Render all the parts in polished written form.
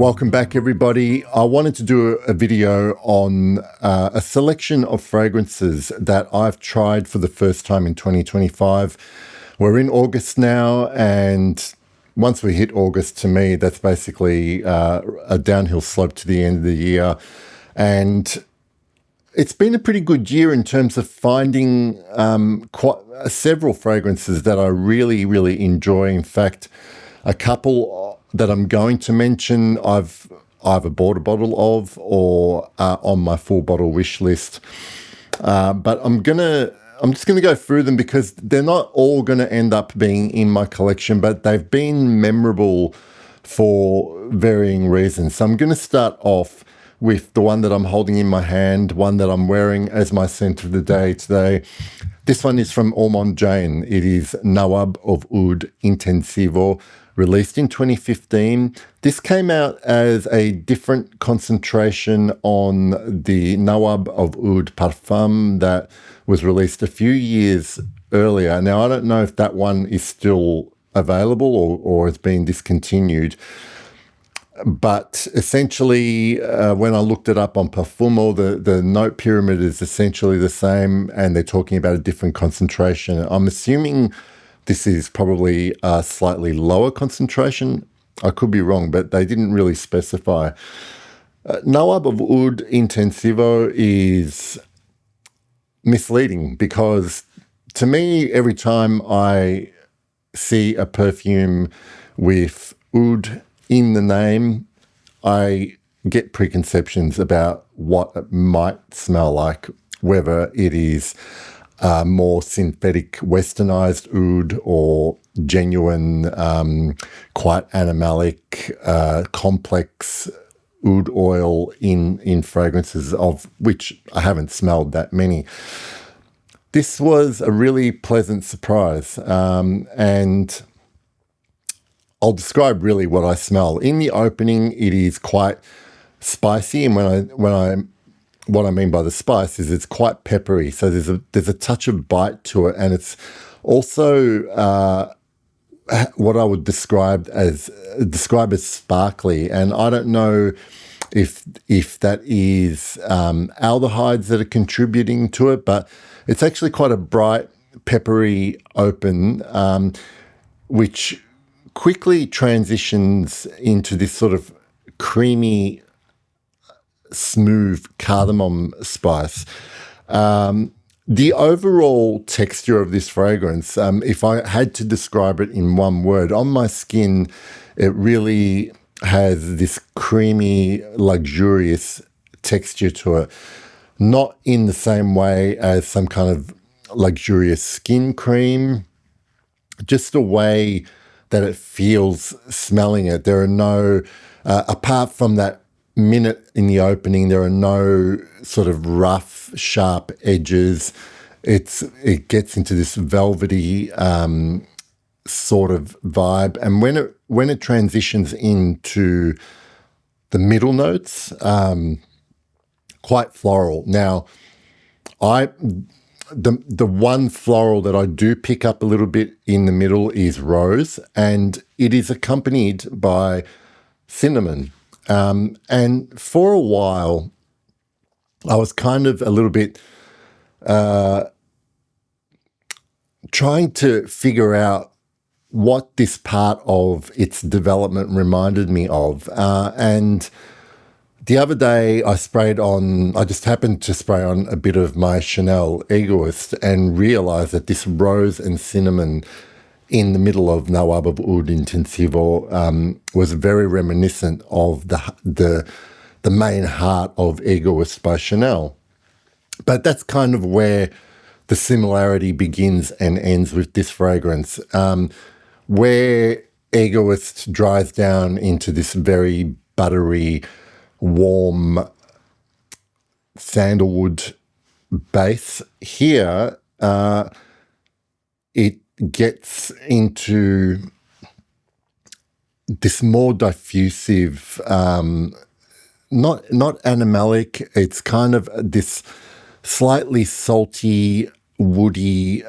Welcome back, everybody. I wanted to do a video on a selection of fragrances that I've tried for the first time in 2025. We're in August now, and once we hit August, to me, that's basically a downhill slope to the end of the year. And it's been a pretty good year in terms of finding several fragrances that I really, really enjoy. In fact, a couple that I'm going to mention I've either bought a bottle of or on my full bottle wish list. But I'm just gonna go through them because they're not all gonna end up being in my collection, but they've been memorable for varying reasons. So I'm gonna start off with the one that I'm holding in my hand, one that I'm wearing as my scent of the day today. This one is from Ormond Jayne. It is Nawab of Oud Intensivo, released in 2015. This came out as a different concentration on the Nawab of Oud Parfum that was released a few years earlier. Now, I don't know if that one is still available or has been discontinued. But essentially, when I looked it up on Parfumo, the note pyramid is essentially the same, and they're talking about a different concentration. I'm assuming this is probably a slightly lower concentration. I could be wrong, but they didn't really specify. Nawab of Oud Intensivo is misleading because to me, every time I see a perfume with oud in the name, I get preconceptions about what it might smell like, whether it is more synthetic, westernized oud or genuine, quite animalic, complex oud oil in fragrances, of which I haven't smelled that many. This was a really pleasant surprise, and I'll describe really what I smell. In the opening, it is quite spicy, and what I mean by the spice is it's quite peppery. So there's a touch of bite to it, and it's also what I would describe as sparkly. And I don't know if that is aldehydes that are contributing to it, but it's actually quite a bright, peppery open, which quickly transitions into this sort of creamy, smooth cardamom spice. The overall texture of this fragrance, if I had to describe it in one word, on my skin, it really has this creamy, luxurious texture to it. Not in the same way as some kind of luxurious skin cream, just a way that it feels smelling it. There are no, apart from that minute in the opening, there are no sort of rough, sharp edges. It gets into this velvety sort of vibe, and when it transitions into the middle notes, quite floral. Now, the one floral that I do pick up a little bit in the middle is rose, and it is accompanied by cinnamon. And for a while, I was kind of a little bit trying to figure out what this part of its development reminded me of. And the other day I just happened to spray on a bit of my Chanel Egoist and realized that this rose and cinnamon in the middle of Nawab of Oud Intensivo was very reminiscent of the main heart of Egoist by Chanel. But that's kind of where the similarity begins and ends with this fragrance, where Egoist dries down into this very buttery, warm sandalwood base. Here, it gets into this more diffusive, not animalic. It's kind of this slightly salty, woody,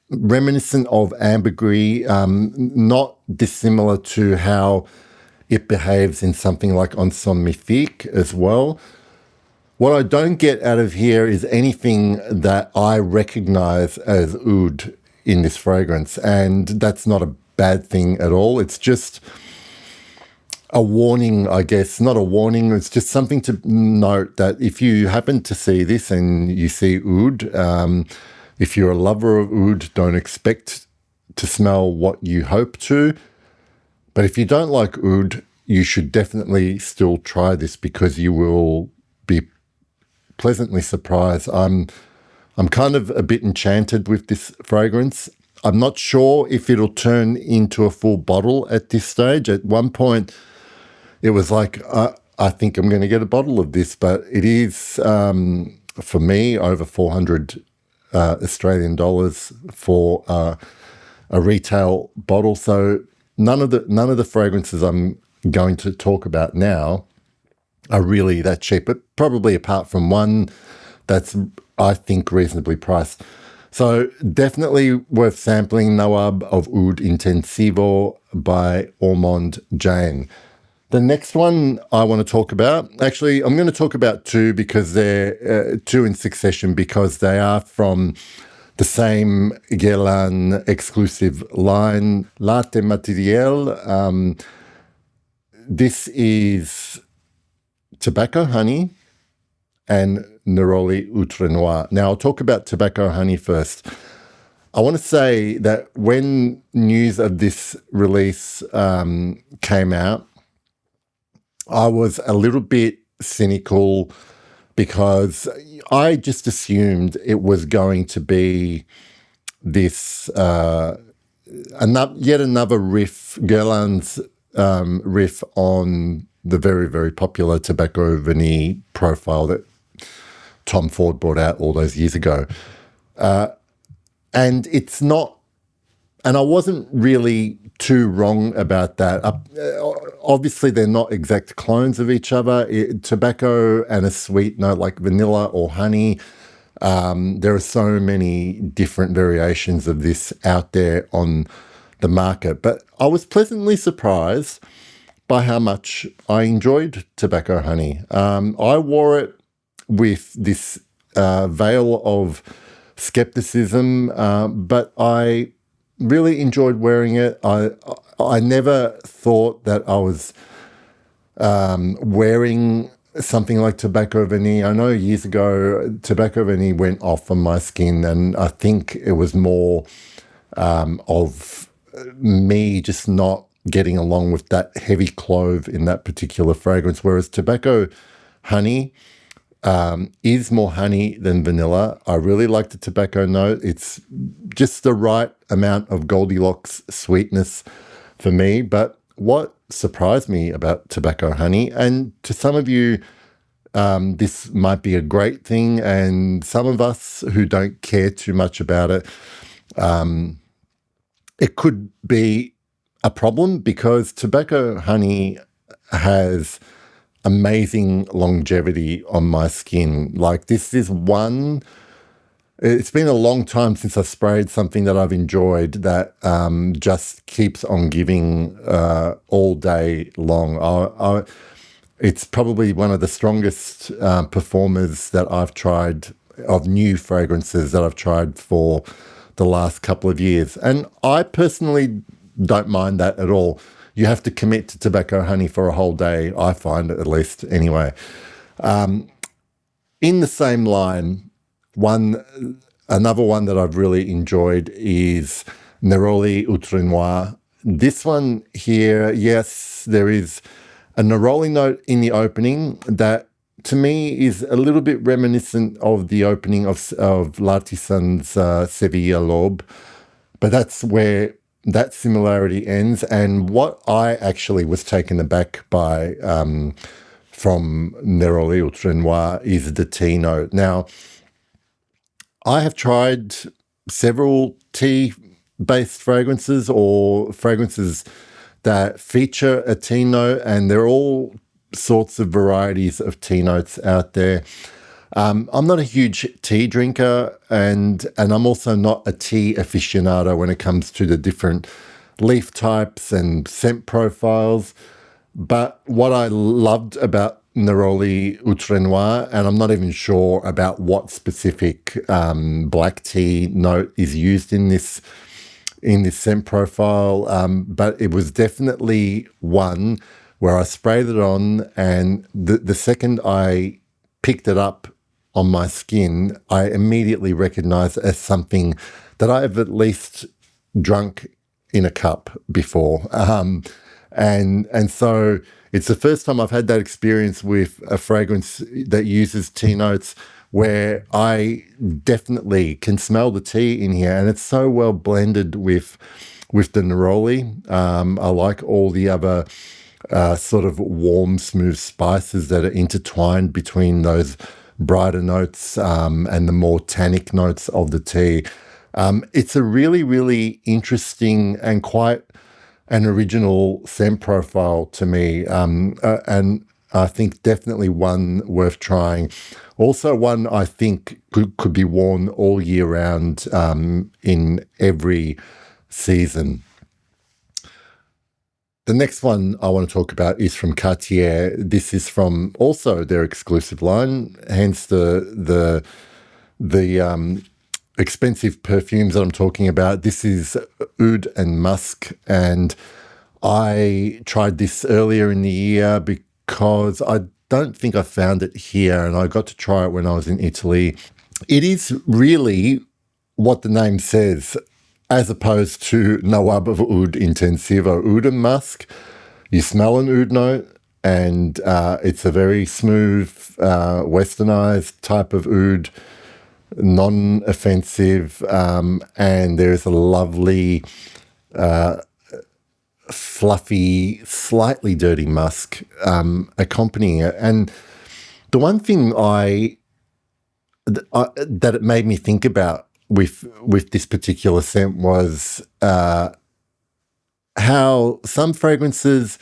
reminiscent of ambergris, not dissimilar to how it behaves in something like En Sommifique as well. What I don't get out of here is anything that I recognize as oud in this fragrance, and that's not a bad thing at all. It's just a warning, I guess. Not a warning, it's just something to note that if you happen to see this and you see oud, if you're a lover of oud, don't expect to smell what you hope to. But if you don't like oud, you should definitely still try this because you will be pleasantly surprised. I'm kind of a bit enchanted with this fragrance. I'm not sure if it'll turn into a full bottle at this stage. At one point, it was like, I think I'm going to get a bottle of this, but it is, for me, over 400 Australian dollars for a retail bottle. So none of the fragrances I'm going to talk about now are really that cheap, but probably apart from one that's, I think, reasonably priced. So definitely worth sampling Nawab of Oud Intensivo by Ormond Jayne. The next one I want to talk about, actually, I'm going to talk about two because they're two in succession because they are from the same Guerlain exclusive line, L'Arte Materielle. This is Tobacco Honey and Neroli Outre Noir. Now, I'll talk about Tobacco Honey first. I want to say that when news of this release came out, I was a little bit cynical because I just assumed it was going to be this yet another riff, Guerlain's riff on the very, very popular Tobacco Vanille profile that Tom Ford brought out all those years ago. And it's not, and I wasn't really too wrong about that. Obviously, they're not exact clones of each other. Tobacco and a sweet note like vanilla or honey. There are so many different variations of this out there on the market. But I was pleasantly surprised by how much I enjoyed Tobacco Honey. I wore it with this veil of skepticism, but I really enjoyed wearing it. I never thought that I was wearing something like Tobacco Vanille. I know years ago Tobacco Vanille went off on my skin, and I think it was more of me just not getting along with that heavy clove in that particular fragrance, whereas Tobacco Honey is more honey than vanilla. I really like the tobacco note. It's just the right amount of Goldilocks sweetness for me. But what surprised me about Tobacco Honey, and to some of you, this might be a great thing, and some of us who don't care too much about it, it could be a problem because Tobacco Honey has amazing longevity on my skin. Like, this is one, it's been a long time since I sprayed something that I've enjoyed that just keeps on giving all day long. It's probably one of the strongest performers that I've tried of new fragrances that I've tried for the last couple of years. And I personally don't mind that at all. You have to commit to Tobacco Honey for a whole day, I find, at least anyway. In the same line, another one that I've really enjoyed is Neroli Outre Noir. This one here, yes, there is a neroli note in the opening that, to me, is a little bit reminiscent of the opening of L'Artisan's Sevilla L'aube, but that's where that similarity ends. And what I actually was taken aback by from Neroli Outre Noir is the tea note. Now, I have tried several tea-based fragrances or fragrances that feature a tea note, and there are all sorts of varieties of tea notes out there. I'm not a huge tea drinker, and I'm also not a tea aficionado when it comes to the different leaf types and scent profiles. But what I loved about Neroli Outre Noir, and I'm not even sure about what specific black tea note is used in this scent profile, but it was definitely one where I sprayed it on, and the second I picked it up on my skin, I immediately recognized it as something that I have at least drunk in a cup before. And so it's the first time I've had that experience with a fragrance that uses tea notes where I definitely can smell the tea in here, and it's so well blended with the neroli. I like all the other sort of warm, smooth spices that are intertwined between those brighter notes and the more tannic notes of the tea. It's a really, really interesting and quite an original scent profile to me, and I think definitely one worth trying. Also one I think could be worn all year round in every season. The next one I want to talk about is from Cartier. This is from also their exclusive line, hence the expensive perfumes that I'm talking about. This is Oud and Musk, and I tried this earlier in the year because I don't think I found it here, and I got to try it when I was in Italy. It is really what the name says, as opposed to Nawab of Oud Intensivo. Oud and Musk, you smell an oud note, and it's a very smooth, westernized type of oud, non-offensive, and there's a lovely, fluffy, slightly dirty musk accompanying it. And the one thing that it made me think about with this particular scent was how some fragrances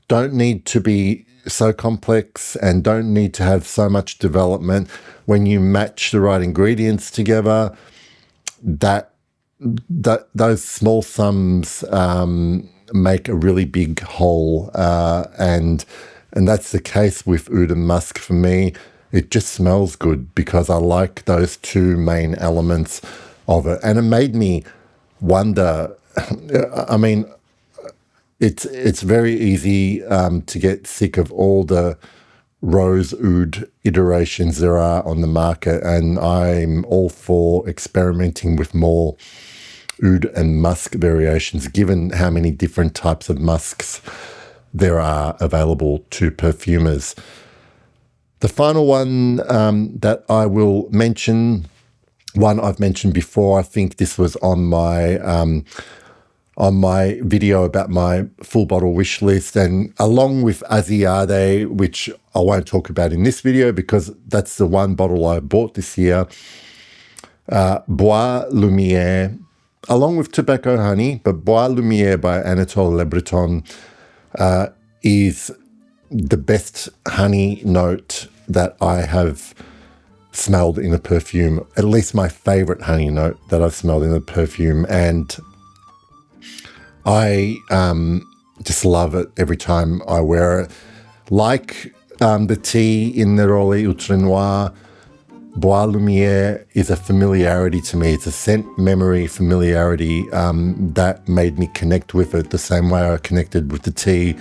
don't need to be so complex and don't need to have so much development. When you match the right ingredients together, that those small sums make a really big whole, and that's the case with Oud and Musk for me. It just smells good because I like those two main elements of it. And it made me wonder, I mean, it's very easy to get sick of all the rose oud iterations there are on the market, and I'm all for experimenting with more oud and musk variations, given how many different types of musks there are available to perfumers. The final one that I will mention, one I've mentioned before, I think this was on my video about my full bottle wish list, and along with Asiade, which I won't talk about in this video because that's the one bottle I bought this year, Bois Lumière, along with Tobacco Honey, but Bois Lumière by Anatole Lebreton is the best honey note that I have smelled in a perfume, at least my favorite honey note that I've smelled in a perfume, and I just love it every time I wear it. Like the tea in Neroli Outre Noir, Bois Lumière is a familiarity to me. It's a scent memory familiarity that made me connect with it the same way I connected with the tea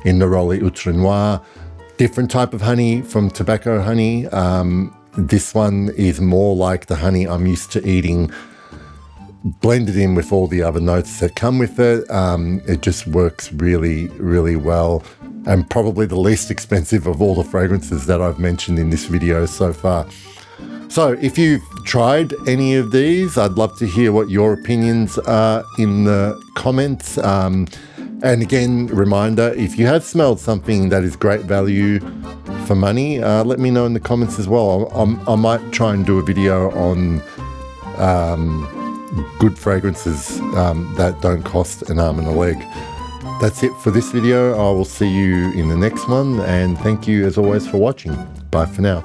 in Neroli Outre Noir. Different type of honey from Tobacco Honey. This one is more like the honey I'm used to eating, blended in with all the other notes that come with it. It just works really, really well, and probably the least expensive of all the fragrances that I've mentioned in this video so far. So if you've tried any of these, I'd love to hear what your opinions are in the comments. And again, reminder, if you have smelled something that is great value for money, let me know in the comments as well. I might try and do a video on good fragrances that don't cost an arm and a leg. That's it for this video. I will see you in the next one, and thank you as always for watching. Bye for now.